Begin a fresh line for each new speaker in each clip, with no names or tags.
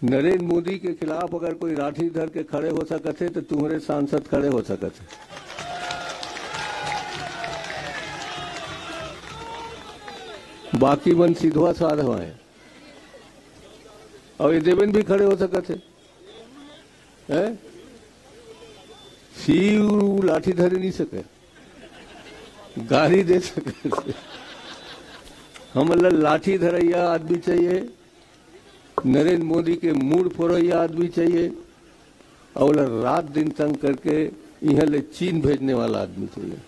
नरेंद्र मोदी के खिलाफ अगर कोई लाठी धर के खड़े हो सकते तो तुम्हारे सांसद खड़े हो सकते। बाकी मन सीधवा साधवा है। और ये देवेंद्र भी खड़े हो सकते हैं। शिव लाठी धरे नहीं सके, गाली दे सके। हम लाठी धरैया आदमी चाहिए, नरेंद्र मोदी के मूड फोड़ैया आदमी चाहिए, और रात दिन तंग करके यहाँ ले चीन भेजने वाला आदमी चाहिए।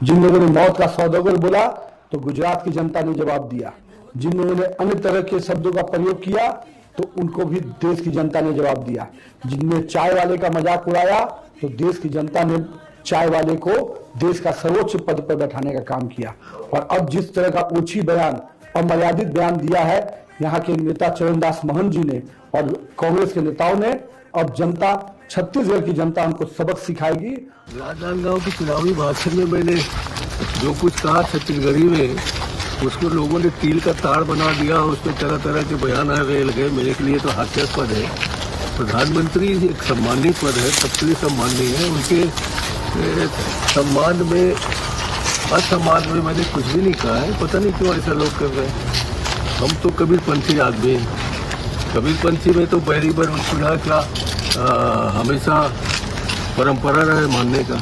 जिन लोगों ने मौत का सौदागर बोला तो गुजरात की जनता ने जवाब दिया। जिन लोगों ने अन्य तरह के शब्दों का प्रयोग किया तो उनको भी देश की जनता ने जवाब दिया। जिनने चाय वाले का मजाक उड़ाया तो देश की जनता ने चाय वाले को देश का सर्वोच्च पद पर बैठाने का काम किया। और अब जिस तरह का ओछी बयान, अमर्यादित बयान दिया है यहाँ के नेता चरणदास महंत जी ने और कांग्रेस के नेताओं ने, अब जनता, छत्तीसगढ़ की जनता उनको सबक सिखाएगी।
राजनांदगांव के चुनावी भाषण में मैंने जो कुछ कहा छत्तीसगढ़ी में, उसको लोगों ने तील का ताड़ बना दिया। उसमें तरह तरह के बयान आ गए लगे। मेरे लिए तो हास्यास्पद है। प्रधानमंत्री एक सम्मानीय पद है, सबके लिए सम्मानीय है। उनके सम्मान में, असम्मान में मैंने कुछ भी नहीं कहा है। पता नहीं क्यों ऐसा लोग कर रहे हैं। हम तो कबीरपंथी आदमी हैं। कबीरपंथी में तो बैरी बर सुना का हमेशा परंपरा रहे मानने का।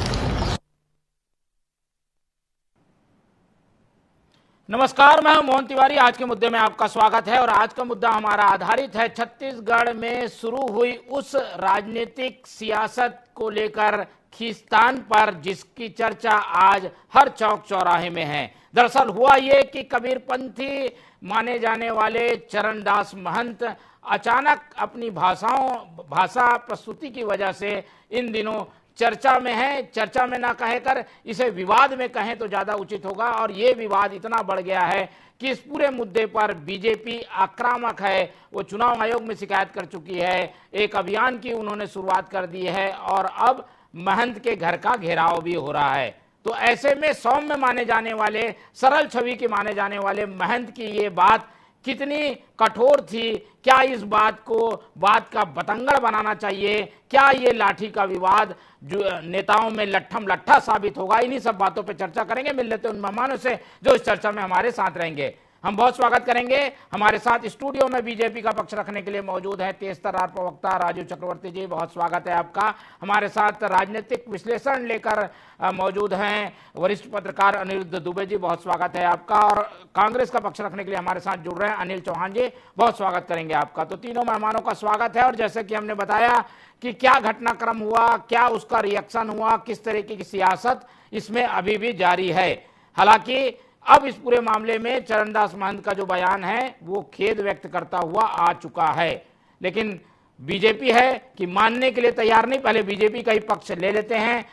नमस्कार, मैं हूं मोहन तिवारी। आज के मुद्दे में आपका स्वागत है और आज का मुद्दा हमारा आधारित है छत्तीसगढ़ में शुरू हुई उस राजनीतिक सियासत को लेकर खींचतान पर, जिसकी चर्चा आज हर चौक चौराहे में है। दरअसल हुआ ये कि कबीरपंथी माने जाने वाले चरणदास महंत अचानक अपनी भाषा प्रस्तुति की वजह से इन दिनों चर्चा में है। चर्चा में ना कहकर इसे विवाद में कहें तो ज्यादा उचित होगा। और ये विवाद इतना बढ़ गया है कि इस पूरे मुद्दे पर बीजेपी आक्रामक है। वो चुनाव आयोग में शिकायत कर चुकी है, एक अभियान की उन्होंने शुरुआत कर दी है और अब महंत के घर का घेराव भी हो रहा है। तो ऐसे में सौम्य माने जाने वाले, सरल छवि के माने जाने वाले महंत की ये बात कितनी कठोर थी, क्या इस बात का बतंगड़ बनाना चाहिए, क्या ये लाठी का विवाद जो नेताओं में लट्ठम लट्ठा साबित होगा, इन्हीं सब बातों पे चर्चा करेंगे। मिल लेते हैं उन मेहमानों से जो इस चर्चा में हमारे साथ रहेंगे। हम बहुत स्वागत करेंगे। हमारे साथ स्टूडियो में बीजेपी का पक्ष रखने के लिए मौजूद है तेज तर्रार प्रवक्ता राजू चक्रवर्ती जी, बहुत स्वागत है आपका। हमारे साथ राजनीतिक विश्लेषण लेकर मौजूद हैं वरिष्ठ पत्रकार अनिरुद्ध दुबे जी, बहुत स्वागत है आपका। और कांग्रेस का पक्ष रखने के लिए हमारे साथ जुड़ रहे हैं अनिल चौहान जी, बहुत स्वागत करेंगे आपका। तो तीनों मेहमानों का स्वागत है। और जैसे कि हमने बताया कि क्या घटनाक्रम हुआ, क्या उसका रिएक्शन हुआ, किस तरीके की सियासत इसमें अभी भी जारी है। हालांकि अब इस पूरे मामले में चरणदास महंत का जो बयान है वो खेद व्यक्त करता हुआ आ चुका है, लेकिन बीजेपी है कि मानने के लिए तैयार नहीं। पहले बीजेपी का ही पक्ष ले लेते हैं।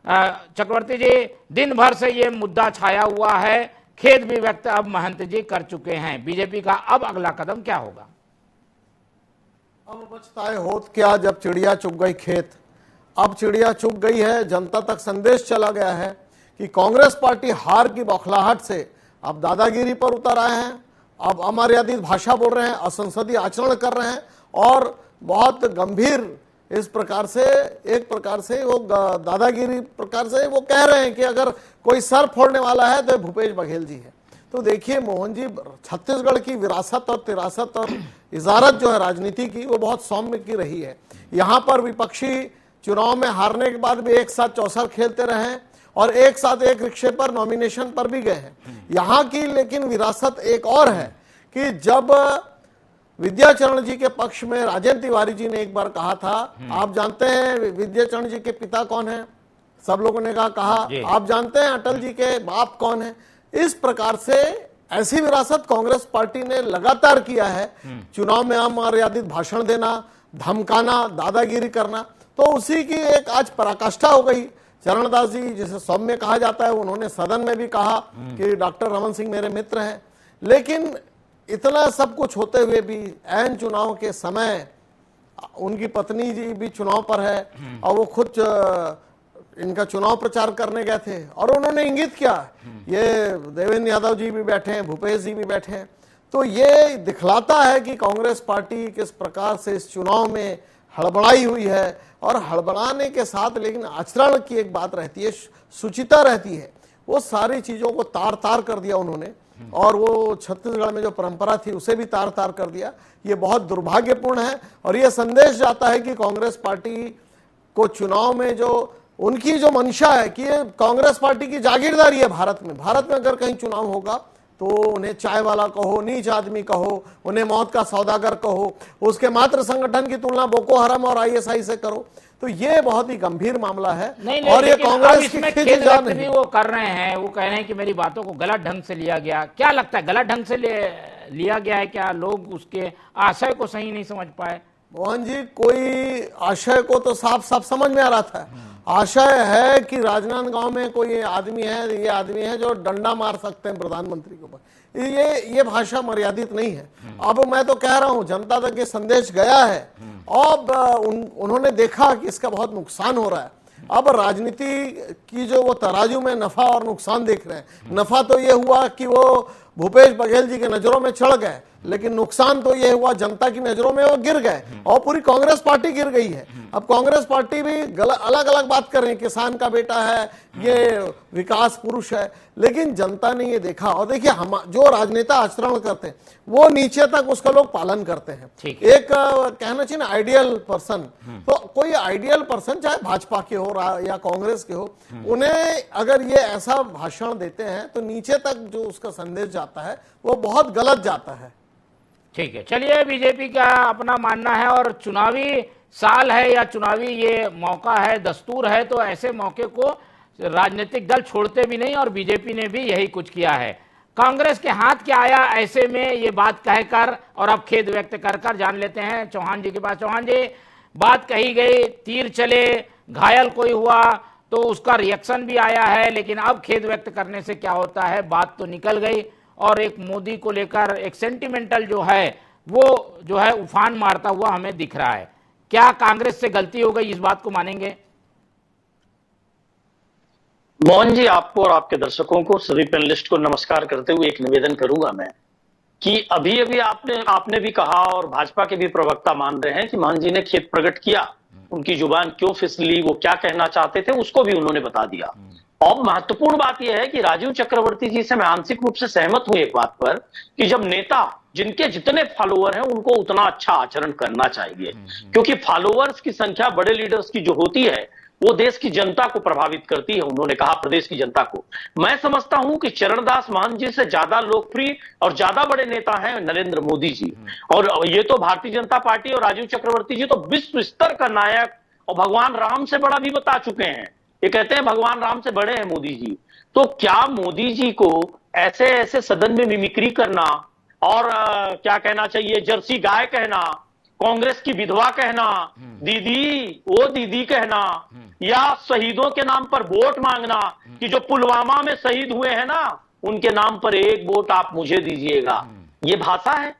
चक्रवर्ती जी, दिन भर से ये मुद्दा छाया हुआ है, खेद भी व्यक्त अब महंत जी कर चुके हैं। बीजेपी का अब अगला कदम क्या होगा?
अब बचता है होत क्या जब चिड़िया चुग गई खेत। अब चिड़िया चुग गई है, जनता तक संदेश चला गया है कि कांग्रेस पार्टी हार की बौखलाहट से अब दादागिरी पर उतर आए हैं। अब अमर्यादित भाषा बोल रहे हैं, असंसदीय आचरण कर रहे हैं और बहुत गंभीर इस प्रकार से, एक प्रकार से वो दादागिरी प्रकार से वो कह रहे हैं कि अगर कोई सर फोड़ने वाला है तो भूपेश बघेल जी है। तो देखिए मोहन जी, छत्तीसगढ़ की विरासत और तिरासत और इजारत जो है राजनीति की, वो बहुत सौम्य की रही है। यहाँ पर विपक्षी चुनाव में हारने के बाद भी एक साथ चौसर खेलते रहे और एक साथ एक रिक्शे पर नॉमिनेशन पर भी गए हैं। यहाँ की लेकिन विरासत एक और है कि जब विद्याचरण जी के पक्ष में राजेंद्र तिवारी जी ने एक बार कहा था, आप जानते हैं विद्याचरण जी के पिता कौन है? सब लोगों ने कहा आप जानते हैं अटल जी के बाप कौन है? इस प्रकार से ऐसी विरासत कांग्रेस पार्टी ने लगातार किया है। चुनाव में अमर्यादित भाषण देना, धमकाना, दादागिरी करना, तो उसी की एक आज पराकाष्ठा हो गई। चरणदास जी, जिसे सौम्य कहा जाता है, उन्होंने सदन में भी कहा कि डॉक्टर रमन सिंह मेरे मित्र हैं। लेकिन इतना सब कुछ होते हुए भी ऐन चुनाव के समय उनकी पत्नी जी भी चुनाव पर है और वो खुद इनका चुनाव प्रचार करने गए थे और उन्होंने इंगित किया, ये देवेंद्र यादव जी भी बैठे हैं, भूपेश जी भी बैठे हैं, तो ये दिखलाता है कि कांग्रेस पार्टी किस प्रकार से इस चुनाव में हड़बड़ाई हुई है, और हड़बड़ाने के साथ लेकिन आचरण की एक बात रहती है, शुचिता रहती है, वो सारी चीजों को तार तार कर दिया उन्होंने, और वो छत्तीसगढ़ में जो परंपरा थी उसे भी तार तार कर दिया। ये बहुत दुर्भाग्यपूर्ण है, और ये संदेश जाता है कि कांग्रेस पार्टी को चुनाव में जो उनकी जो मंशा है कि ये कांग्रेस पार्टी की जागीरदारी है भारत में अगर कहीं चुनाव होगा तो उन्हें चाय वाला कहो, नीच आदमी कहो, उन्हें मौत का सौदागर कहो, उसके मात्र संगठन की तुलना बोको हराम और आईएसआई से करो, तो ये बहुत ही गंभीर मामला है।
नहीं,
और ये
लेकिन अब
कांग्रेस
इसमें
की
खेद
जान
व्यक्त भी वो कर रहे हैं, वो कह रहे हैं कि मेरी बातों को गलत ढंग से लिया गया। क्या लगता है, गलत ढंग से लिया गया है क्या? लोग उसके आशय को सही नहीं समझ पाए?
मोहन जी, कोई आशय को तो साफ साफ समझ में आ रहा था। आशय है कि राजनांदगांव में कोई आदमी है, ये आदमी है जो डंडा मार सकते हैं प्रधानमंत्री के ऊपर। ये भाषा मर्यादित नहीं है। अब मैं तो कह रहा हूं जनता तक ये संदेश गया है, अब उन्होंने देखा कि इसका बहुत नुकसान हो रहा है। अब राजनीति की जो वो तराजू में नफा और नुकसान देख रहे हैं। नफा तो ये हुआ कि वो भूपेश बघेल जी के नजरों में चढ़ गए, लेकिन नुकसान तो ये हुआ जनता की नजरों में वो गिर गए, और पूरी कांग्रेस पार्टी गिर गई है। अब कांग्रेस पार्टी भी अलग अलग बात कर रही है, किसान का बेटा है, ये विकास पुरुष है, लेकिन जनता ने ये देखा। और देखिए, हम जो राजनेता आचरण करते हैं वो नीचे तक उसका लोग पालन करते हैं। एक कहना चाहिए ना आइडियल पर्सन, तो कोई आइडियल पर्सन चाहे भाजपा के हो या कांग्रेस के हो, उन्हें अगर ये ऐसा भाषण देते हैं तो नीचे तक जो उसका संदेश जाता है वो बहुत गलत जाता है।
ठीक है, चलिए, बीजेपी का अपना मानना है, और चुनावी साल है या चुनावी ये मौका है, दस्तूर है, तो ऐसे मौके को राजनीतिक दल छोड़ते भी नहीं, और बीजेपी ने भी यही कुछ किया है। कांग्रेस के हाथ क्या आया ऐसे में, ये बात कहकर और अब खेद व्यक्त कर जान लेते हैं चौहान जी के पास। चौहान जी, बात कही गई, तीर चले, घायल कोई हुआ तो उसका रिएक्शन भी आया है, लेकिन अब खेद व्यक्त करने से क्या होता है, बात तो निकल गई, और एक मोदी को लेकर एक सेंटिमेंटल जो है वो जो है उफान मारता हुआ हमें दिख रहा है। क्या कांग्रेस से गलती हो गई, इस बात को मानेंगे?
मोहन जी, आपको और आपके दर्शकों को, सभी पैनलिस्ट को नमस्कार करते हुए एक निवेदन करूंगा मैं कि अभी अभी आपने भी कहा, और भाजपा के भी प्रवक्ता मान रहे हैं कि मोहन जी ने खेद प्रकट किया, उनकी जुबान क्यों फिसली, वो क्या कहना चाहते थे उसको भी उन्होंने बता दिया। और महत्वपूर्ण बात यह है कि राजीव चक्रवर्ती जी से मैं आंशिक रूप से सहमत हूं एक बात पर, कि जब नेता जिनके जितने फॉलोअर हैं उनको उतना अच्छा आचरण करना चाहिए, क्योंकि फॉलोअर्स की संख्या बड़े लीडर्स की जो होती है वो देश की जनता को प्रभावित करती है। उन्होंने कहा प्रदेश की जनता को। मैं समझता हूं कि चरणदास महंत जी से ज्यादा लोकप्रिय और ज्यादा बड़े नेता हैं नरेंद्र मोदी जी, और ये तो भारतीय जनता पार्टी और राजीव चक्रवर्ती जी तो विश्व स्तर का नायक और भगवान राम से बड़ा भी बता चुके हैं। ये कहते हैं भगवान राम से बड़े हैं मोदी जी। तो क्या मोदी जी को ऐसे ऐसे सदन में मिमिक्री करना, और क्या कहना चाहिए, जर्सी गाय कहना, कांग्रेस की विधवा कहना, दीदी वो दीदी कहना, या शहीदों के नाम पर वोट मांगना कि जो पुलवामा में शहीद हुए हैं ना उनके नाम पर एक वोट आप मुझे दीजिएगा, ये भाषा है?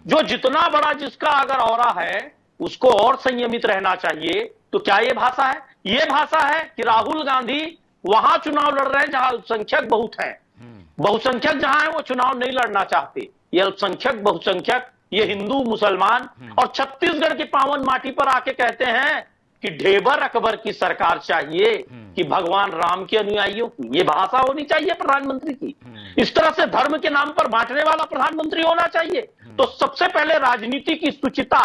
जो जितना बड़ा जिसका अगर औरा है उसको और संयमित रहना चाहिए, तो क्या ये भाषा है? ये भाषा है कि राहुल गांधी वहां चुनाव लड़ रहे हैं जहां अल्पसंख्यक बहुत है, बहुसंख्यक जहां है वो चुनाव नहीं लड़ना चाहते। ये अल्पसंख्यक, बहुसंख्यक, ये हिंदू, मुसलमान, और छत्तीसगढ़ की पावन माटी पर आके कहते हैं कि ढेबर अकबर की सरकार चाहिए कि भगवान राम के अनुयायियों की। ये भाषा होनी चाहिए प्रधानमंत्री की। इस तरह से धर्म के नाम पर बांटने वाला प्रधानमंत्री होना चाहिए। तो सबसे पहले राजनीति की शुचिता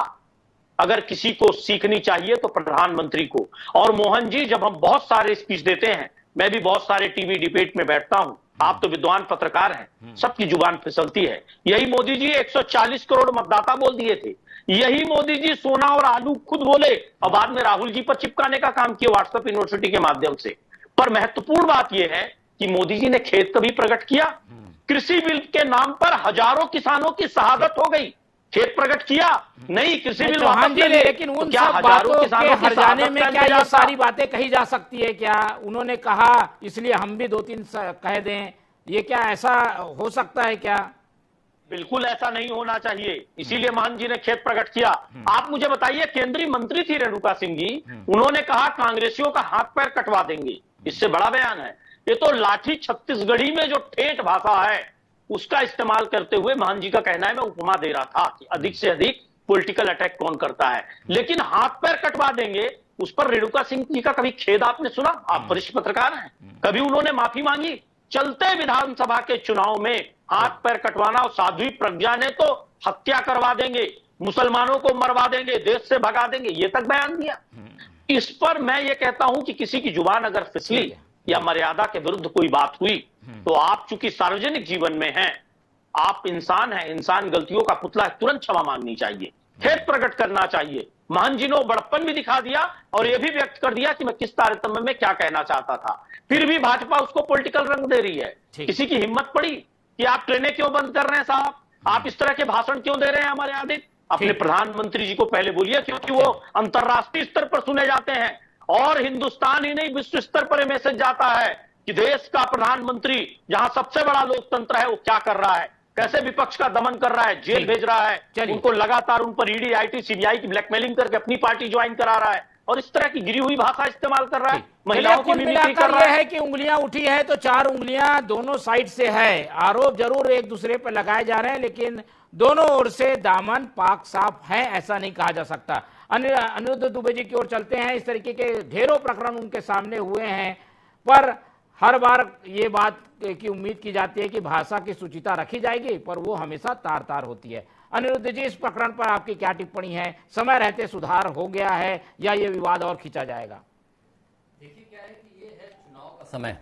अगर किसी को सीखनी चाहिए तो प्रधानमंत्री को। और मोहन जी, जब हम बहुत सारे स्पीच देते हैं, मैं भी बहुत सारे टीवी डिबेट में बैठता हूं, आप तो विद्वान पत्रकार हैं, सबकी जुबान फिसलती है। यही मोदी जी 140 करोड़ मतदाता बोल दिए थे, यही मोदी जी सोना और आलू खुद बोले, और बाद में राहुल जी पर चिपकाने का काम किया व्हाट्सएप यूनिवर्सिटी के माध्यम से। पर महत्वपूर्ण बात यह है कि मोदी जी ने खेद कभी प्रकट किया? कृषि बिल के नाम पर हजारों किसानों की शहादत हो गई, खेद प्रकट किया नहीं? कृषि बिल वापस ले लिए,
लेकिन उन
क्या
सब
हजारों
बातों
किसानों
के हर जाने में क्या ये
जाता?
सारी बातें कही जा सकती है क्या? उन्होंने कहा इसलिए हम भी 2-3 कह दें, ये क्या ऐसा हो सकता है क्या?
बिल्कुल ऐसा नहीं होना चाहिए, इसीलिए मान जी ने खेद प्रकट किया। आप मुझे बताइए, केंद्रीय मंत्री थी रेणुका सिंह जी, उन्होंने कहा कांग्रेसियों का हाथ पैर कटवा देंगे। इससे बड़ा बयान है ये तो। लाठी छत्तीसगढ़ी में जो ठेठ भाषा है उसका इस्तेमाल करते हुए महंत जी का कहना है, मैं उपमा दे रहा था कि अधिक से अधिक पॉलिटिकल अटैक कौन करता है, लेकिन हाथ पैर कटवा देंगे उस पर। रेणुका सिंह जी का कभी खेद आपने सुना? आप वरिष्ठ पत्रकार हैं, कभी उन्होंने माफी मांगी? चलते विधानसभा के चुनाव में हाथ पैर कटवाना, और साध्वी प्रज्ञा ने तो हत्या करवा देंगे, मुसलमानों को मरवा देंगे, देश से भगा देंगे, ये तक बयान दिया। इस पर मैं ये कहता हूं कि किसी की जुबान अगर फिसली या मर्यादा के विरुद्ध कोई बात हुई तो आप चूंकि सार्वजनिक जीवन में हैं, आप इंसान हैं, इंसान गलतियों का पुतला है, तुरंत क्षमा मांगनी चाहिए, खेद प्रकट करना चाहिए। महंत जी ने बड़प्पन भी दिखा दिया और यह भी व्यक्त कर दिया कि मैं किस तारतम्य में क्या कहना चाहता था। फिर भी भाजपा उसको पॉलिटिकल रंग दे रही है। किसी की हिम्मत पड़ी कि आप ट्रेनें क्यों बंद कर रहे हैं साहब, आप इस तरह के भाषण क्यों दे रहे हैं हमारे आदित्य? अपने प्रधानमंत्री जी को पहले बोलिए, क्योंकि वो अंतरराष्ट्रीय स्तर पर सुने जाते हैं और हिंदुस्तान ही नहीं विश्व स्तर पर मैसेज जाता है कि देश का प्रधानमंत्री जहां सबसे बड़ा लोकतंत्र है वो क्या कर रहा है, कैसे विपक्ष का दमन कर रहा है, जेल भेज रहा है, उनको लगातार उन पर ईडी, आईटी, सीबीआई की ब्लैकमेलिंग करके अपनी पार्टी ज्वाइन करा रहा है और इस तरह की गिरी हुई भाषा इस्तेमाल कर रहा है, महिलाओं की मिमिक्री कर रहा
है कि उंगलियां उठी है तो 4 उंगलियां दोनों साइड से है। आरोप जरूर एक दूसरे पर लगाए जा रहे हैं, लेकिन दोनों ओर से दामन पाक साफ है, ऐसा नहीं कहा जा सकता। अनिरुद्ध दुबे जी की ओर चलते हैं। इस तरीके के ढेरों प्रकरण उनके सामने हुए हैं, पर हर बार ये बात की उम्मीद की जाती है कि भाषा की शुचिता रखी जाएगी, पर वो हमेशा तार तार होती है। अनिरुद्ध जी, इस प्रकरण पर आपकी क्या टिप्पणी है? समय रहते सुधार हो गया है या ये विवाद और खींचा जाएगा?
देखिए क्या है कि ये है चुनाव का समय।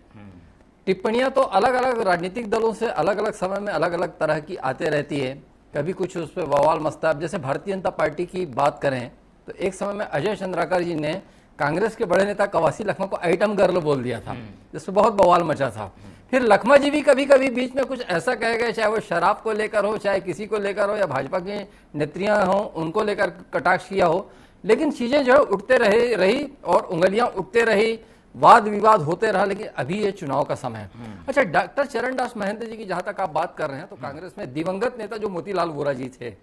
टिप्पणियां तो अलग अलग राजनीतिक दलों से अलग अलग समय में अलग अलग तरह की आते रहती है। कभी कुछ उस पर बवाल मचता है। जैसे भारतीय जनता पार्टी की बात करें तो एक समय में अजय चंद्राकर जी ने कांग्रेस के बड़े नेता कवासी लखमा को आइटम गर्ल बोल दिया था, जिसमें बहुत बवाल मचा था। फिर लखमा जी भी कभी कभी बीच में कुछ ऐसा कह गए, चाहे वो शराब को लेकर हो, चाहे किसी को लेकर हो, या भाजपा की नेत्रियां हो उनको लेकर कटाक्ष किया हो, लेकिन चीजें जो है उठते रही और उंगलियां उठते रही, वाद विवाद होते रहा। लेकिन अभी ये चुनाव का समय है। अच्छा, डॉक्टर चरणदास महंत जी की जहां तक आप बात कर रहे हैं तो कांग्रेस में दिवंगत नेता जो मोतीलाल वोरा जी थे,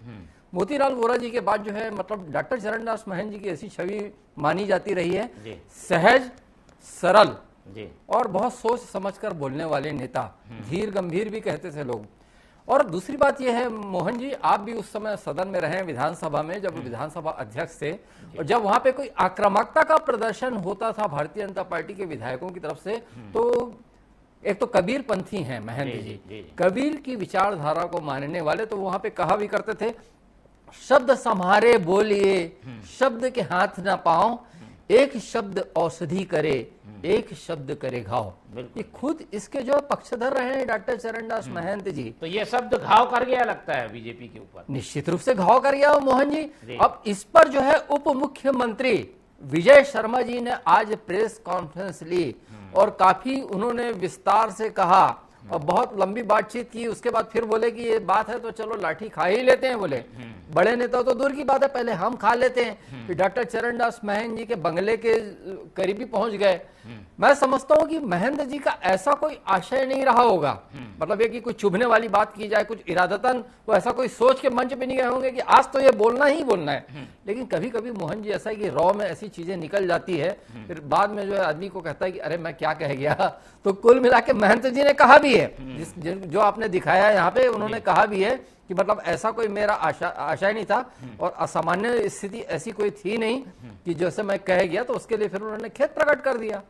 मोतीलाल वोरा जी के बाद जो है मतलब डॉक्टर चरणदास महंत जी की ऐसी छवि मानी जाती रही है, सहज, सरल और बहुत सोच समझकर बोलने वाले नेता, धीर गंभीर भी कहते थे लोग। और दूसरी बात यह है, मोहन जी आप भी उस समय सदन में रहे, विधानसभा में, जब विधानसभा अध्यक्ष थे, और जब वहां पे कोई आक्रामकता का प्रदर्शन होता था भारतीय जनता पार्टी के विधायकों की तरफ से, तो एक तो कबीर पंथी हैं महंत जी, कबीर की विचारधारा को मानने वाले, तो वहां पे कहा भी करते थे, शब्द सम्हारे बोलिए, शब्द के हाथ ना पाओ, एक शब्द औषधि करे, एक शब्द करे घाव। ये खुद इसके जो पक्षधर रहे हैं डॉक्टर चरणदास महंत जी।
तो ये शब्द घाव कर गया लगता है बीजेपी के ऊपर।
निश्चित रूप से घाव कर गया मोहन जी। अब इस पर जो है उप मुख्यमंत्री विजय शर्मा जी ने आज प्रेस कॉन्फ्रेंस ली और काफी उन्होंने विस्तार से कहा और बहुत लंबी बातचीत की। उसके बाद फिर बोले कि ये बात है तो चलो लाठी खा ही लेते हैं। बोले बड़े नेता तो दूर की बात है, पहले हम खा लेते हैं। फिर डॉक्टर चरणदास महंत जी के बंगले के करीबी पहुंच गए। मैं समझता हूं कि महंत जी का ऐसा कोई आशय नहीं रहा होगा, मतलब ये कि कुछ चुभने वाली बात की जाए, कुछ इरादतन वो ऐसा कोई सोच के मंच पे नहीं गए होंगे कि आज तो ये बोलना ही बोलना है। लेकिन कभी कभी मोहन जी ऐसा है कि रॉ में ऐसी चीजें निकल जाती है, फिर बाद में जो है आदमी को कहता है कि अरे मैं क्या कह गया। तो कुल मिला के महंत जी ने कहा भी है, जो आपने दिखाया यहाँ पे, उन्होंने कहा भी है कि मतलब ऐसा कोई मेरा आशय नहीं था और असामान्य स्थिति ऐसी कोई थी नहीं कि जैसे मैं कह गया, तो उसके लिए फिर उन्होंने खेद प्रकट कर दिया।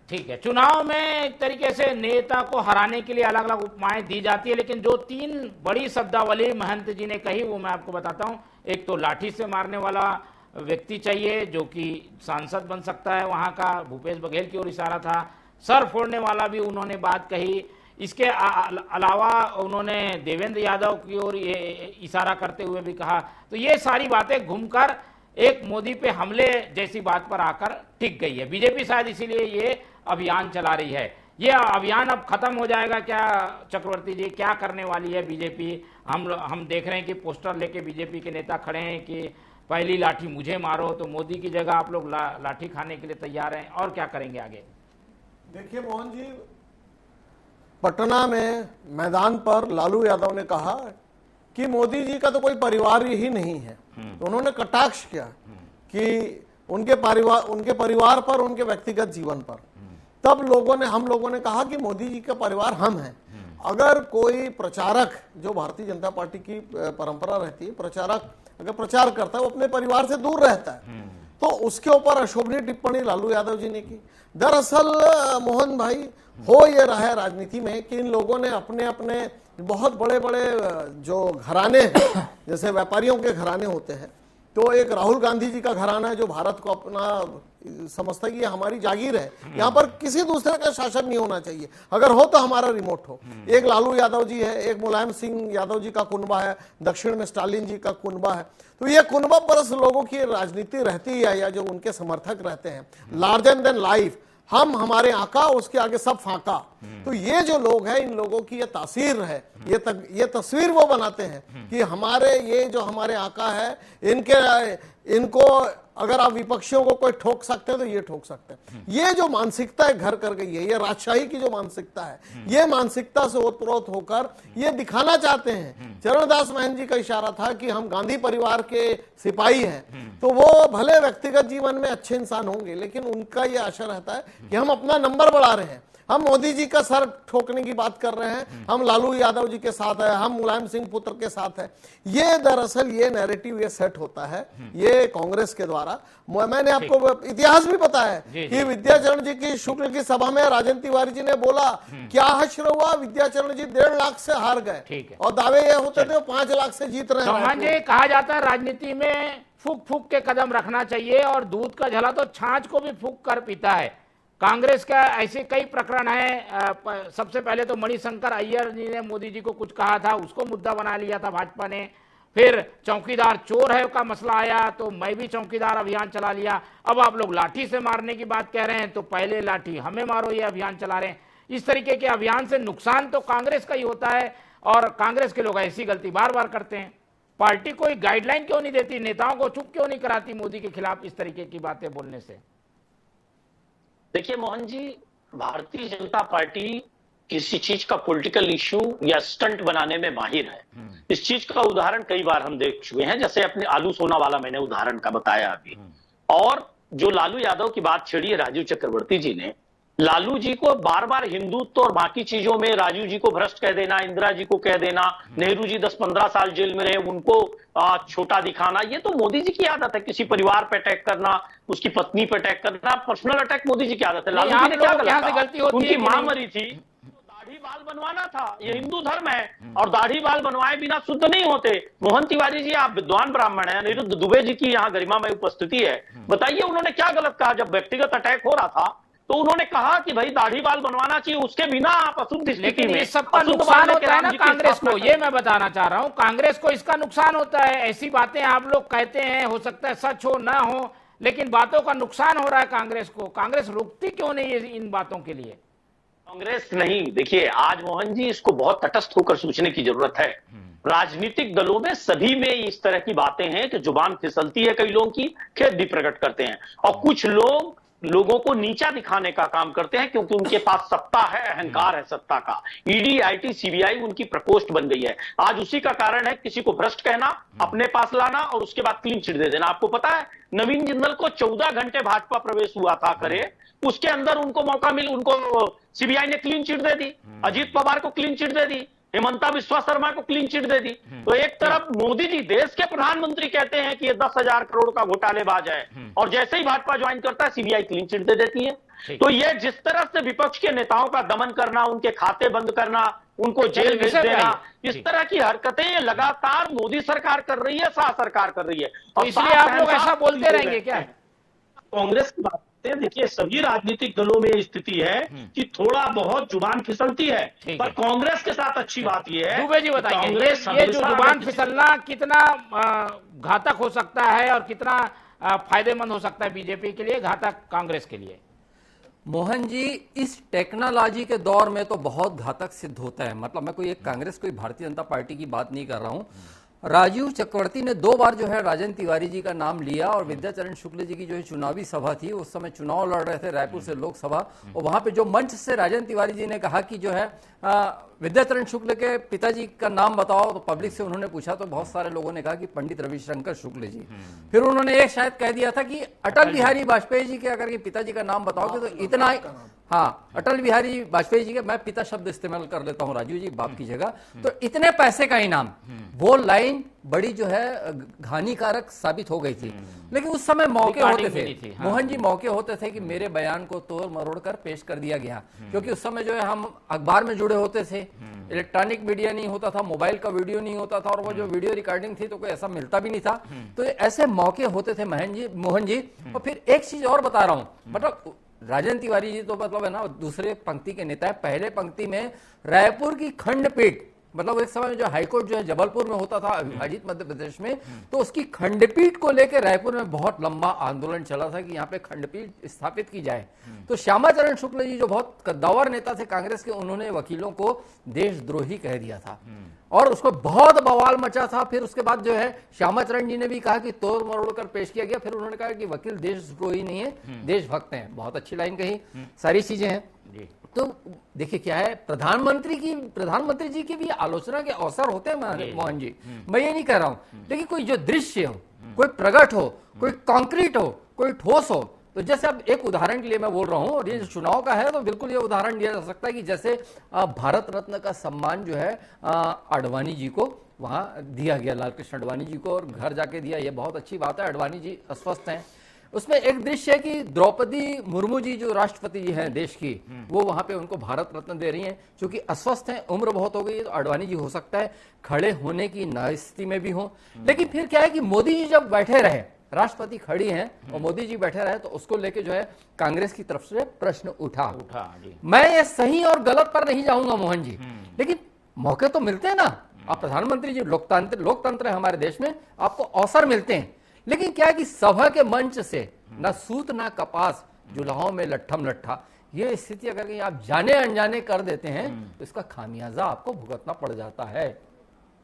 ठीक है, चुनाव में एक तरीके से नेता को हराने के लिए अलग अलग उपमाएं दी जाती है, लेकिन जो 3 बड़ी शब्दावली महंत जी ने कही वो मैं आपको बताता हूं। एक तो लाठी से मारने वाला व्यक्ति चाहिए जो कि सांसद बन सकता है, वहां का भूपेश बघेल की ओर इशारा था। सर फोड़ने वाला भी उन्होंने बात कही। इसके अलावा उन्होंने देवेंद्र यादव की ओर इशारा करते हुए भी कहा। तो ये सारी बातें घूमकर एक मोदी पे हमले जैसी बात पर आकर टिक गई है। बीजेपी शायद इसीलिए ये अभियान चला रही है। ये अभियान अब खत्म हो जाएगा क्या चक्रवर्ती जी? क्या करने वाली है बीजेपी? हम देख रहे हैं कि पोस्टर लेके बीजेपी के नेता खड़े हैं कि पहली लाठी मुझे मारो, तो मोदी की जगह आप लोग लाठी खाने के लिए तैयार हैं। और क्या करेंगे आगे?
देखिए मोहन जी, पटना में मैदान पर लालू यादव ने कहा कि मोदी जी का तो कोई परिवार ही नहीं है। तो उन्होंने कटाक्ष किया कि उनके परिवार पर, उनके व्यक्तिगत जीवन पर। तब हम लोगों ने कहा कि मोदी जी का परिवार हम हैं। अगर कोई प्रचारक, जो भारतीय जनता पार्टी की परंपरा रहती है, प्रचारक अगर प्रचार करता है वो अपने परिवार से दूर रहता है, तो उसके ऊपर अशोभनीय टिप्पणी लालू यादव जी ने की। दरअसल मोहन भाई, हो ये रहा है राजनीति में कि इन लोगों ने अपने अपने बहुत बड़े बड़े जो घराने हैं, जैसे व्यापारियों के घराने होते हैं, तो एक राहुल गांधी जी का घराना है जो भारत को अपना समझता है कि ये हमारी जागीर है, यहाँ पर किसी दूसरे का शासन नहीं होना चाहिए, अगर हो तो हमारा रिमोट हो। एक लालू यादव जी है, एक मुलायम सिंह यादव जी का कुनबा है, दक्षिण में स्टालिन जी का कुनबा है। तो ये कुनबा परस लोगों की राजनीति रहती है, या जो उनके समर्थक रहते हैं, लार्जर देन लाइफ, हम हमारे आका, उसके आगे सब फाका। तो ये जो लोग हैं, इन लोगों की ये तासीर है, ये तस्वीर वो बनाते हैं कि हमारे ये जो हमारे आका है, इनको अगर आप विपक्षियों को कोई ठोक सकते हैं तो ये ठोक सकते हैं। ये जो मानसिकता है घर कर गई है, ये राजशाही की जो मानसिकता है, ये मानसिकता से ओतप्रोत होकर ये दिखाना चाहते हैं। चरणदास महंत जी का इशारा था कि हम गांधी परिवार के सिपाही हैं, तो वो भले व्यक्तिगत जीवन में अच्छे इंसान होंगे, लेकिन उनका ये आशा रहता है कि हम अपना नंबर बढ़ा रहे हैं, हम मोदी जी का सर ठोकने की बात कर रहे हैं, हम लालू यादव जी के साथ है, हम मुलायम सिंह पुत्र के साथ है। ये दरअसल ये नैरेटिव ये सेट होता है ये कांग्रेस के द्वारा। मैंने आपको इतिहास भी पता है कि विद्याचरण जी की शुक्ल की सभा में राजेंद्र तिवारी जी ने बोला, क्या हश्र हुआ, विद्याचरण जी 1.5 लाख से हार गए, और दावे ये होते थे 5 लाख से जीत रहे हैं।
चौहान जी, कहा जाता है राजनीति में फूक फूक के कदम रखना चाहिए, और दूध का झला तो छाछ को भी फूक कर पीता है। कांग्रेस का ऐसे कई प्रकरण है। सबसे पहले तो मणिशंकर अय्यर जी ने मोदी जी को कुछ कहा था, उसको मुद्दा बना लिया था भाजपा ने। फिर चौकीदार चोर है का मसला आया तो मैं भी चौकीदार अभियान चला लिया। अब आप लोग लाठी से मारने की बात कह रहे हैं, तो पहले लाठी हमें मारो ये अभियान चला रहे हैं। इस तरीके के अभियान से नुकसान तो कांग्रेस का ही होता है, और कांग्रेस के लोग ऐसी गलती बार बार करते हैं। पार्टी कोई गाइडलाइन क्यों नहीं देती, नेताओं को चुप क्यों नहीं कराती मोदी के खिलाफ इस तरीके की बातें बोलने से?
देखिए मोहन जी, भारतीय जनता पार्टी किसी चीज का पॉलिटिकल इश्यू या स्टंट बनाने में माहिर है। इस चीज का उदाहरण कई बार हम देख चुके हैं, जैसे अपने आलू सोना वाला मैंने उदाहरण का बताया अभी। और जो लालू यादव की बात छेड़ी है राजीव चक्रवर्ती जी ने, लालू जी को बार बार हिंदुत्व और बाकी चीजों में राजीव जी को भ्रष्ट कह देना, इंदिरा जी को कह देना, नेहरू जी 10-15 साल जेल में रहे उनको छोटा दिखाना, ये तो मोदी जी की आदत है। किसी परिवार पे अटैक करना, उसकी पत्नी पे अटैक करना, पर्सनल अटैक मोदी जी की आदत है। लालू जी ने क्या गलती होती है? उनकी मां मरी थी, दाढ़ी बाल बनवाना था, ये हिंदू धर्म है, और दाढ़ी बाल बनवाए बिना शुद्ध नहीं होते। मोहन तिवारी जी, आप विद्वान ब्राह्मण हैं, अनिरुद्ध दुबे जी की यहाँ गरिमामय उपस्थिति है, बताइए उन्होंने क्या गलत कहा? जब व्यक्तिगत अटैक हो रहा था तो उन्होंने कहा कि भाई दाढ़ी बाल बनवाना चाहिए, उसके बिना आप अशुद्ध स्थिति में।
सबका नुकसान होता है ना कांग्रेस को, ये मैं बताना चाह रहा हूं, कांग्रेस को इसका नुकसान होता है। ऐसी बातें आप लोग कहते हैं, हो सकता है सच हो ना हो, लेकिन बातों का नुकसान हो रहा है कांग्रेस को। कांग्रेस रुकती क्यों नहीं है इन बातों के लिए?
कांग्रेस नहीं, देखिए आज मोहन जी, इसको बहुत तटस्थ होकर सोचने की जरूरत है। राजनीतिक दलों में सभी में इस तरह की बातें हैं कि जुबान फिसलती है, कई लोगों की खेद भी प्रकट करते हैं, और कुछ लोग लोगों को नीचा दिखाने का काम करते हैं क्योंकि उनके पास सत्ता है, अहंकार है सत्ता का। ईडी, आईटी, सीबीआई उनकी प्रकोष्ठ बन गई है। आज उसी का कारण है किसी को भ्रष्ट कहना, अपने पास लाना और उसके बाद क्लीन चिट दे देना। आपको पता है नवीन जिंदल को 14 घंटे भाजपा प्रवेश हुआ था करे, उसके अंदर उनको मौका मिल, उनको सीबीआई ने क्लीन चिट दे दी, अजीत पवार को क्लीन चिट दे दी, हेमंता बिस्वा शर्मा को क्लीन चिट दे दी। तो एक तरफ मोदी जी देश के प्रधानमंत्री कहते हैं कि ये 10,000 करोड़ का घोटालेबाज है, और जैसे ही भाजपा ज्वाइन करता है सीबीआई क्लीन चिट दे देती है। तो ये जिस तरह से विपक्ष के नेताओं का दमन करना, उनके खाते बंद करना, उनको जेल भेज देना, इस तरह की हरकतें लगातार मोदी सरकार कर रही है, शाह सरकार कर रही है।
और इसलिए आप लोग ऐसा बोलते रहेंगे क्या?
कांग्रेस की बात देखिए, सभी राजनीतिक दलों में स्थिति है कि थोड़ा बहुत जुबान फिसलती है, पर कांग्रेस के साथ अच्छी बात यह है।
दुबे जी बताइए, ये जो जुबान फिसलना कितना घातक हो सकता है और कितना फायदेमंद हो सकता है बीजेपी के लिए, घातक कांग्रेस के लिए?
मोहन जी, इस टेक्नोलॉजी के दौर में तो बहुत घातक सिद्ध होता है। मतलब मैं कोई एक कांग्रेस, कोई भारतीय जनता पार्टी की बात नहीं कर रहा हूं। राजीव चक्रवर्ती ने 2 बार जो है राजेंद्र तिवारी जी का नाम लिया, और विद्याचरण शुक्ल जी की जो है चुनावी सभा थी, उस समय चुनाव लड़ रहे थे रायपुर से लोकसभा, और वहां पे जो मंच से राजेंद्र तिवारी जी ने कहा कि जो है विद्याचरण शुक्ल के पिताजी का नाम बताओ, तो पब्लिक से उन्होंने पूछा तो बहुत सारे लोगों ने कहा कि पंडित रविशंकर शुक्ल जी। फिर उन्होंने एक शायद कह दिया था कि अटल बिहारी वाजपेयी जी के अगर पिताजी का नाम बताओगे तो इतना, हाँ अटल बिहारी वाजपेयी जी के, मैं पिता शब्द इस्तेमाल कर लेता हूं राजू जी बाप की जगह, तो इतने पैसे का इनाम, वो लाइन बड़ी जो है हानिकारक साबित हो गई थी। लेकिन उस समय मौके होते थे मोहन जी, मौके होते थे कि मेरे बयान को तोड़ मरोड़ कर पेश कर दिया गया, क्योंकि उस समय जो है हम अखबार में जुड़े होते थे, इलेक्ट्रॉनिक मीडिया नहीं होता था, मोबाइल का वीडियो नहीं होता था, और वो जो वीडियो रिकॉर्डिंग थी तो कोई ऐसा मिलता भी नहीं था। तो ऐसे मौके होते थे मोहन जी। और फिर एक चीज और बता रहा हूं, मतलब राजन तिवारी जी तो मतलब है ना दूसरे पंक्ति के नेता है। पहले पंक्ति में रायपुर की खंडपीठ, मतलब एक समय जो हाईकोर्ट जो है जबलपुर में होता था अविभाजित मध्य प्रदेश में, तो उसकी खंडपीठ को लेकर रायपुर में बहुत लंबा आंदोलन चला था कि यहाँ पे खंडपीठ स्थापित की जाए। तो श्यामाचरण शुक्ल जी जो बहुत कद्दावर नेता थे कांग्रेस के, उन्होंने वकीलों को देशद्रोही कह दिया था और उसको बहुत बवाल मचा था। फिर उसके बाद जो है श्यामाचरण जी ने भी कहा कि तोड़ मरोड़ कर पेश किया गया। फिर उन्होंने कहा कि वकील देशद्रोही नहीं है, देशभक्त हैं। बहुत अच्छी लाइन कही, सारी चीजें हैं। तो देखिए क्या है, प्रधानमंत्री जी की भी आलोचना के अवसर होते हैं मोहन जी, मैं ये नहीं कह रहा हूं, लेकिन कोई जो दृश्य हो, कोई प्रगट हो, कोई कॉन्क्रीट हो, कोई ठोस हो, तो जैसे अब एक उदाहरण के लिए मैं बोल रहा हूं, और ये जो चुनाव का है तो बिल्कुल ये उदाहरण दिया जा सकता है कि जैसे भारत रत्न का सम्मान जो है आडवाणी जी को वहां दिया गया, लाल कृष्ण आडवाणी जी को, और घर जाके दिया, ये बहुत अच्छी बात है। आडवाणी जी अस्वस्थ हैं। उसमें एक दृश्य है कि द्रौपदी मुर्मू जी जो राष्ट्रपति जी हैं देश की, वो वहां पे उनको भारत रत्न दे रही हैं, क्योंकि अस्वस्थ हैं, उम्र बहुत हो गई है। तो आडवाणी जी हो सकता है खड़े होने की नास्थिति में भी हो। लेकिन फिर क्या है कि मोदी जी जब बैठे रहे, राष्ट्रपति खड़ी हैं और मोदी जी बैठे रहे, तो उसको लेके जो है कांग्रेस की तरफ से प्रश्न उठा जी। मैं ये सही और गलत पर नहीं जाऊंगा मोहन जी, लेकिन मौके तो मिलते हैं ना। आप प्रधानमंत्री जी, लोकतंत्र है हमारे देश में, आपको अवसर मिलते हैं। लेकिन क्या है कि सभा के मंच से ना सूत ना कपास, जुलाहों में लट्ठम लट्ठा, ये स्थिति अगर कहीं आप जाने अनजाने कर देते हैं तो इसका खामियाजा आपको भुगतना पड़ जाता है।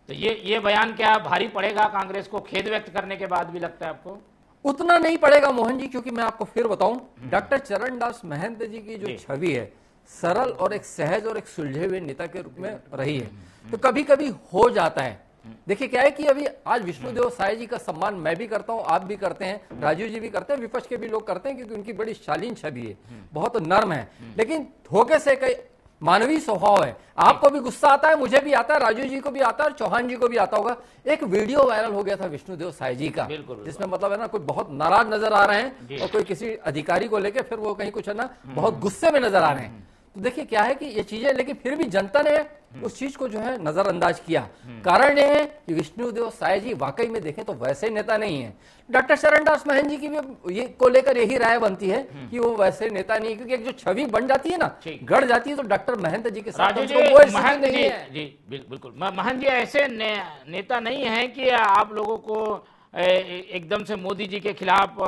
तो ये बयान क्या भारी पड़ेगा कांग्रेस को, खेद व्यक्त करने के बाद भी लगता है आपको?
उतना नहीं पड़ेगा मोहन जी, क्योंकि मैं आपको फिर बताऊं, डॉक्टर चरणदास महंत जी की जो छवि है, सरल और एक सहज और एक सुलझे हुए नेता के रूप में रही है। तो कभी कभी हो जाता है। देखिए क्या है कि अभी आज विष्णुदेव साय जी का सम्मान मैं भी करता हूं, आप भी करते हैं, राजीव जी भी करते हैं, विपक्ष के भी लोग करते हैं, क्योंकि उनकी बड़ी शालीन छवि है, बहुत नर्म है। लेकिन धोखे से कई मानवीय स्वभाव है, आपको भी गुस्सा आता है, मुझे भी आता है, राजू जी को भी आता है, और चौहान जी को भी आता होगा। एक वीडियो वायरल हो गया था विष्णुदेव साय जी का, जिसमें मतलब है ना कोई बहुत नाराज नजर आ रहे हैं और कोई किसी अधिकारी को लेकर फिर वो कहीं कुछ है ना बहुत गुस्से में नजर आ रहे हैं। तो देखिए क्या है कि ये चीजें, लेकिन फिर भी जनता ने उस चीज को जो है नजरअंदाज किया। कारण ये है कि विष्णुदेव साय जी वाकई में देखें तो वैसे नेता नहीं है। डॉक्टर चरणदास महंत जी की भी ये को लेकर यही राय बनती है कि वो वैसे नेता नहीं है, क्योंकि एक जो छवि बन जाती है ना, गढ़ जाती है, तो डॉक्टर महंत जी के साथ
महंत जी बिल्कुल महंत जी ऐसे नेता नहीं है कि आप लोगों को एकदम से मोदी जी के खिलाफ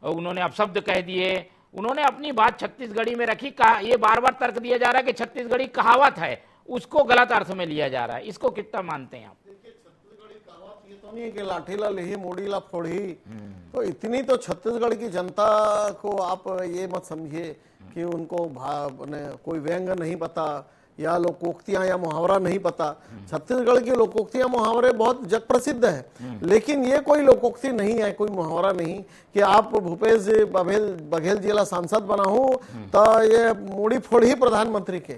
उन्होंने अपशब्द कह दिए। उन्होंने अपनी बात छत्तीसगढ़ी में रखी। ये बार बार तर्क दिया जा रहा है कि छत्तीसगढ़ी कहावत है, उसको गलत अर्थ में लिया जा रहा है। इसको कितना मानते हैं आप?
छत्तीसगढ़ी कहावत ये तो नहीं है कि लाठीला लिही मोड़ीला फोड़ी। तो इतनी तो छत्तीसगढ़ की जनता को आप ये मत समझिए कि उनको कोई व्यंग नहीं पता या लोकोक्तियां या मुहावरा नहीं पता। छत्तीसगढ़ की लोकोक्तियां मुहावरे बहुत जग प्रसिद्ध है, लेकिन ये कोई लोकोक्ति नहीं है, कोई मुहावरा नहीं कि आप भूपेश बघेल जिला सांसद बना हूं तो ये मोड़ी फोड़ी प्रधानमंत्री के।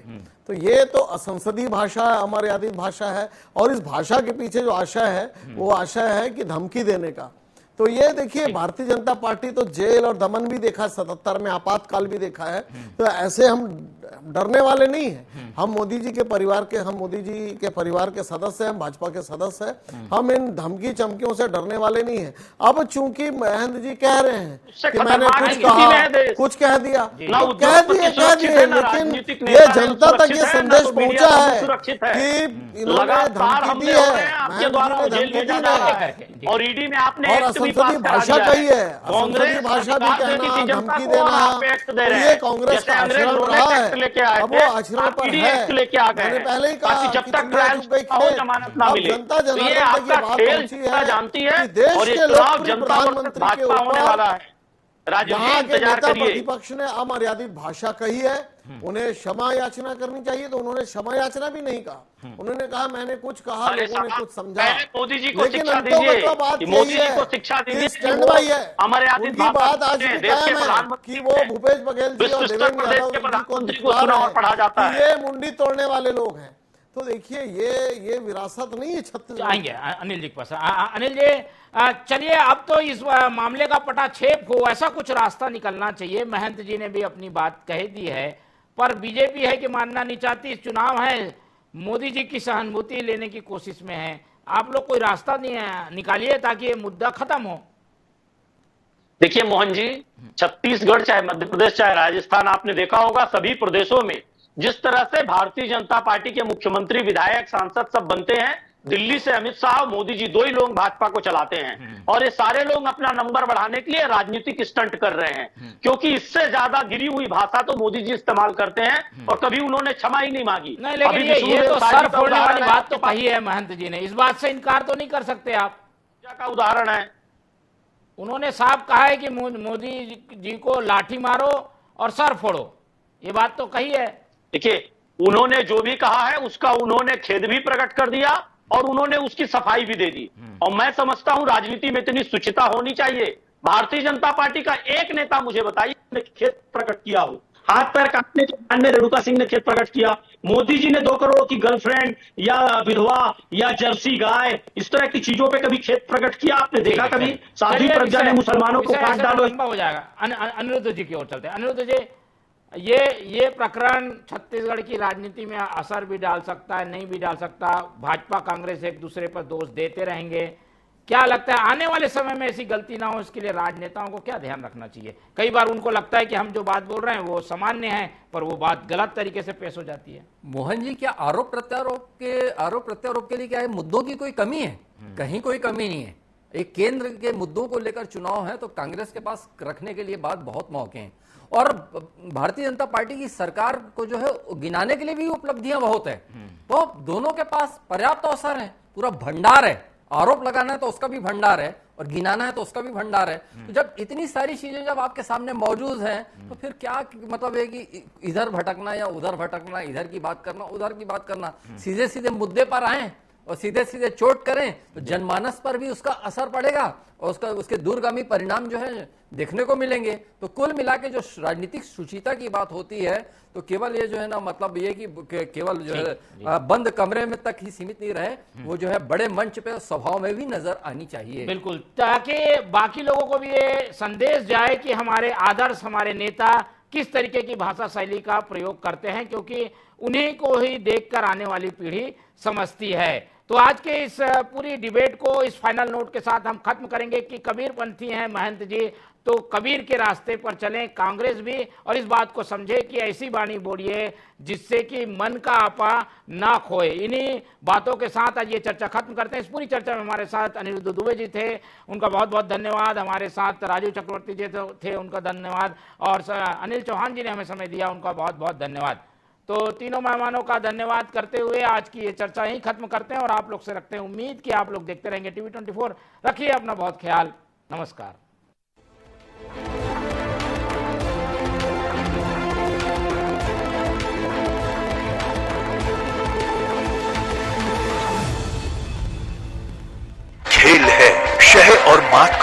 तो ये तो असंसदीय भाषा है, अमर्यादित भाषा है, और इस भाषा के पीछे जो आशा है वो आशा है कि धमकी देने का। तो ये देखिए भारतीय जनता पार्टी तो जेल और दमन भी देखा, 77 में आपातकाल भी देखा है। तो ऐसे हम डरने वाले नहीं हैं। हम मोदी जी के परिवार के सदस्य हैं, हम भाजपा के सदस्य हैं, हम इन धमकी चमकियों से डरने वाले नहीं हैं। अब चूंकि महंत जी कह रहे हैं कि मैंने कुछ कह दिया, कह दिए, लेकिन ये जनता तक ये संदेश पहुंचा है कि इन्होंने धमकी दी है,
और ईडी में आपने
असंसदीय भाषा कही है, असंसदीय भाषा भी कहना, धमकी देना, ये कांग्रेस का आचरण रहा है। अब वो आचरण पर है। मैंने पहले ही कहा
जब तक जमानत ना मिले,
जनता
तो ये आपका खेल जानती है, और ये चुनाव जनता वर्सेस भाजपा होने वाला है।
राजनीति
यहाँ के
इंतजार
नेता
करिए।
प्रतिपक्ष ने अमर्यादित भाषा कही है, उन्हें क्षमा याचना करनी चाहिए, तो उन्होंने क्षमा याचना भी नहीं कहा। उन्होंने कहा मैंने कुछ कहा,
अरे
लोगों ने
साहब,
कुछ समझा।
पहले मोदी जी को
लेकिन
शिक्षा
अंतों
दीजिए
का बात
कि मोदी
यही
जी को
है
शिक्षा
कि
दीजिए
स्टैंड बाई है।
अमर्यादित
उनकी बात आज भी
देश के
कायम है
प्रधानमंत्री
कि वो भूपेश बघेल जी और
विशिष्ट
देवेंद्र
प्रदेश
यादव
के
जी को
प्रधानमंत्री को
दिखला
सुना
रहे
और पढ़ा जाता
हैं कि
है।
ये मुंडी तोड़ने वाले लोग हैं। तो देखिए ये विरासत नहीं है छत्तीसगढ़।
आएंगे अनिल जी के पास। अनिल जी, चलिए अब तो इस मामले का पटाक्षेप हो, ऐसा कुछ रास्ता निकलना चाहिए। महंत जी ने भी अपनी बात कह दी है, पर बीजेपी है कि मानना नहीं चाहती। चुनाव है, मोदी जी की सहानुभूति लेने की कोशिश में है। आप लोग कोई रास्ता निकालिए ताकि ये मुद्दा खत्म हो।
देखिए मोहन जी, छत्तीसगढ़ चाहे मध्य प्रदेश चाहे राजस्थान, आपने देखा होगा सभी प्रदेशों में जिस तरह से भारतीय जनता पार्टी के मुख्यमंत्री, विधायक, सांसद सब बनते हैं, दिल्ली से अमित शाह और मोदी जी दो ही लोग भाजपा को चलाते हैं। और ये सारे लोग अपना नंबर बढ़ाने के लिए राजनीतिक स्टंट कर रहे हैं, क्योंकि इससे ज्यादा गिरी हुई भाषा तो मोदी जी इस्तेमाल करते हैं और कभी उन्होंने क्षमा ही नहीं मांगी।
नहीं, लेकिन
अभी
ये
विष्णुदेव
तो
साय
सर
जी का
फोड़ने वाली
उदाहरण है
बात तो
आपके पास।
कही है महंत जी ने, इस बात से इनकार तो नहीं कर सकते आप।
का उदाहरण है,
उन्होंने साफ कहा है कि मोदी जी को लाठी मारो और सर फोड़ो, ये बात तो कही है।
देखिए उन्होंने जो भी कहा है उसका उन्होंने खेद भी प्रकट कर दिया और उन्होंने उसकी सफाई भी दे दी। और मैं समझता हूं राजनीति में इतनी शुचिता होनी चाहिए। भारतीय जनता पार्टी का एक नेता मुझे बताइए खेद प्रकट किया हो। हाथ पैर काटने के बाद में रेणुका सिंह ने खेद प्रकट किया। मोदी जी ने 2 करोड़ की गर्लफ्रेंड या विधवा या जर्सी गाय इस तरह की चीजों पे कभी खेद प्रकट किया? आपने देखा कभी? साध्वी प्रज्ञा ने मुसलमानों को काट डालो।
लंबा हो जाएगा। अनिरुद्ध जी की ओर चलते हैं। अनिरुद्ध जी, ये प्रकरण छत्तीसगढ़ की राजनीति में असर भी डाल सकता है, नहीं भी डाल सकता। भाजपा कांग्रेस एक दूसरे पर दोष देते रहेंगे। क्या लगता है आने वाले समय में ऐसी गलती ना हो, इसके लिए राजनेताओं को क्या ध्यान रखना चाहिए? कई बार उनको लगता है कि हम जो बात बोल रहे हैं वो सामान्य है, पर वो बात गलत तरीके से पेश हो जाती है।
मोहन जी, क्या आरोप प्रत्यारोप के लिए क्या है मुद्दों की कोई कमी है? कहीं कोई कमी नहीं है। एक केंद्र के मुद्दों को लेकर चुनाव है तो कांग्रेस के पास रखने के लिए बहुत मौके हैं और भारतीय जनता पार्टी की सरकार को जो है गिनाने के लिए भी उपलब्धियां बहुत है। तो दोनों के पास पर्याप्त अवसर है, पूरा भंडार है। आरोप लगाना है तो उसका भी भंडार है और गिनाना है तो उसका भी भंडार है। तो जब इतनी सारी चीजें जब आपके सामने मौजूद हैं तो फिर क्या मतलब है कि इधर भटकना या उधर भटकना, इधर की बात करना उधर की बात करना। सीधे सीधे मुद्दे पर आए और सीधे सीधे चोट करें तो जनमानस पर भी उसका असर पड़ेगा और उसके दूरगामी परिणाम जो है देखने को मिलेंगे। तो कुल मिला के जो राजनीतिक शुचिता की बात होती है तो केवल ये जो है ना मतलब ये कि केवल जो है बंद कमरे में तक ही सीमित नहीं रहे, वो जो है बड़े मंच पे स्वभाव में भी नजर आनी चाहिए।
बिल्कुल, ताकि बाकी लोगों को भी ये संदेश जाए कि हमारे आदर्श, हमारे नेता किस तरीके की भाषा शैली का प्रयोग करते हैं, क्योंकि उन्हीं को ही देखकर आने वाली पीढ़ी समझती है। तो आज के इस पूरी डिबेट को इस फाइनल नोट के साथ हम खत्म करेंगे कि कबीरपंथी हैं महंत जी, तो कबीर के रास्ते पर चलें कांग्रेस भी, और इस बात को समझे कि ऐसी वाणी बोलिए जिससे कि मन का आपा ना खोए। इन्हीं बातों के साथ आज ये चर्चा खत्म करते हैं। इस पूरी चर्चा में हमारे साथ अनिरुद्ध दुबे जी थे, उनका बहुत बहुत धन्यवाद। हमारे साथ राजीव चक्रवर्ती जी थे, उनका धन्यवाद। और अनिल चौहान जी ने हमें समय दिया, उनका बहुत बहुत धन्यवाद। तो तीनों मेहमानों का धन्यवाद करते हुए आज की ये चर्चा यहीं खत्म करते हैं और आप लोग से रखते हैं उम्मीद कि आप लोग देखते रहेंगे TV24। रखिए अपना बहुत ख्याल। नमस्कार।
खेल है शह और मात